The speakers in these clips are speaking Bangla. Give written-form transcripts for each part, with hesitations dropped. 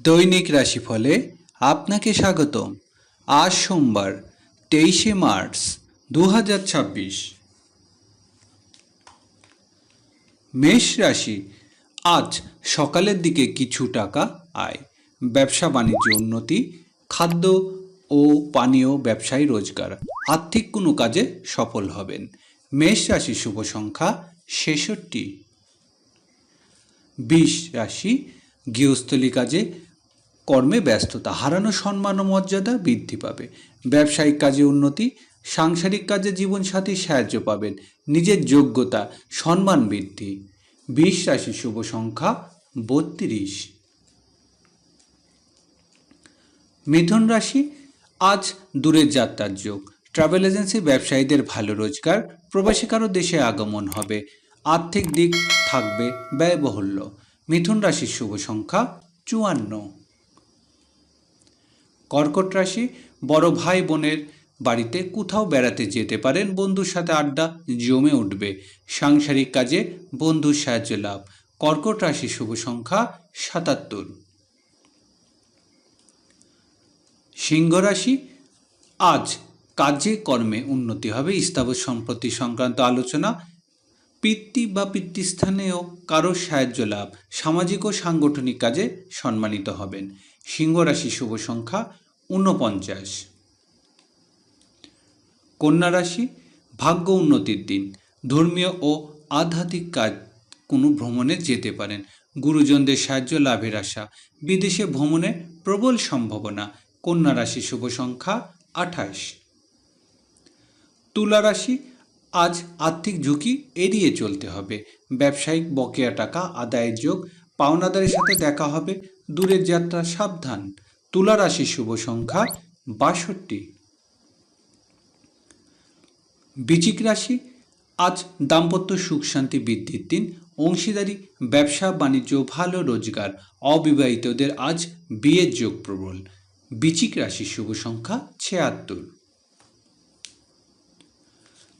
দৈনিক রাশিফলে আপনাকে স্বাগতম। আজ সোমবার 23শে মার্চ 2026। মেষ রাশি, আজ সকালের দিকে কিছু টাকা আয়, ব্যবসা বাণিজ্য উন্নতি, খাদ্য ও পানীয় ব্যবসায় রোজগার, আর্থিক কোনো কাজে সফল হবেন। মেষ রাশি শুভ সংখ্যা 66। বৃষ রাশি, গৃহস্থলী কাজে কর্মে ব্যস্ততা, হারানো সম্মান ও মর্যাদা বৃদ্ধি পাবে। ব্যবসায়িক কাজে উন্নতি, সাংসারিক কাজে জীবনসাথীর সাহায্য পাবেন। নিজের যোগ্যতা সম্মান বৃদ্ধি। বৃষ রাশি শুভ সংখ্যা 32। মিথুন রাশি, আজ দূরের যাত্রার যোগ, ট্রাভেল এজেন্সি ব্যবসায়ীদের ভালো রোজগার, প্রবাসী কারো দেশে আগমন হবে। আর্থিক দিক থাকবে ব্যয়বহুল্য। মিথুন রাশির শুভ সংখ্যা 54। কর্কট রাশি, বড় ভাই বোনের বাড়িতে কোথাও বেড়াতে যেতে পারেন। বন্ধুর সাথে আড্ডা জমে উঠবে। সাংসারিক কাজে বন্ধুর সাহায্য লাভ। কর্কট রাশি শুভ সংখ্যা 77। সিংহ রাশি, আজ কাজে কর্মে উন্নতি হবে। স্থাবর সম্পত্তি সংক্রান্ত আলোচনা, পিতৃ বা পিতৃস্থানেও কারোর সাহায্য লাভ। সামাজিক ও সাংগঠনিক কাজে সম্মানিত হবেন। সিংহ রাশি শুভ সংখ্যা 49। কন্যা রাশি, ভাগ্য উন্নতির দিন, ধর্মীয় ও আধ্যাত্মিক কাজ কোনো ভ্রমণে যেতে পারেন। গুরুজনদের সাহায্য লাভের আশা। বিদেশে ভ্রমণে প্রবল সম্ভাবনা। কন্যা রাশি শুভ সংখ্যা 28। তুলা রাশি, আজ আর্থিক ঝুঁকি এড়িয়ে চলতে হবে। ব্যবসায়িক বকেয়া টাকা আদায়ের যোগ, পাওনাদারের সাথে দেখা হবে। দূরের যাত্রা সাবধান। তুলা রাশি শুভ সংখ্যা 62। বৃশ্চিক রাশি, আজ দাম্পত্য সুখ শান্তি বৃদ্ধির দিন। অংশীদারি ব্যবসা বাণিজ্য ভালো রোজগার। অবিবাহিতদের আজ বিয়ের যোগ প্রবল। বৃশ্চিক রাশি শুভ সংখ্যা 76।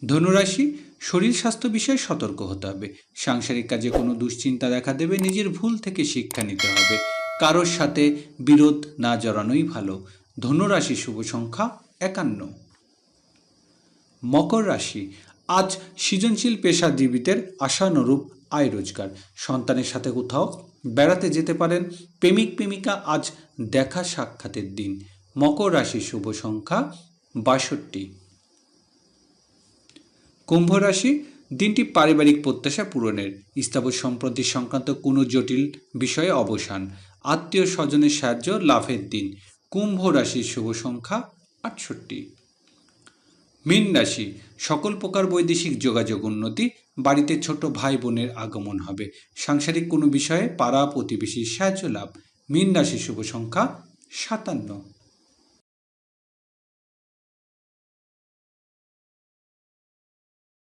ধনুরাশি, শরীর স্বাস্থ্য বিষয়ে সতর্ক হতে হবে। সাংসারিক কাজে কোনো দুশ্চিন্তা দেখা দেবে। নিজের ভুল থেকে শিক্ষা নিতে হবে। কারোর সাথে বিরোধ না জড়ানোই ভালো। ধনুরাশি শুভ সংখ্যা 51। মকর রাশি, আজ সৃজনশীল পেশাজীবীদের আশানুরূপ আয় রোজগার। সন্তানের সাথে কোথাও বেড়াতে যেতে পারেন। প্রেমিক প্রেমিকা আজ দেখা সাক্ষাতের দিন। মকর রাশি শুভ সংখ্যা 62। কুম্ভ রাশি, দিনটি পারিবারিক প্রত্যাশা পূরণের। স্থাবর সম্পত্তি সংক্রান্ত কোনো জটিল বিষয়ে অবসান। আত্মীয় স্বজনের সাহায্য লাভের দিন। কুম্ভ রাশির শুভ সংখ্যা 68। মীন রাশি, সকল প্রকার বৈদেশিক যোগাযোগ উন্নতি। বাড়িতে ছোট ভাই বোনের আগমন হবে। সাংসারিক কোনো বিষয়ে পাড়া প্রতিবেশীর সাহায্য লাভ। মীন রাশির শুভ সংখ্যা 57।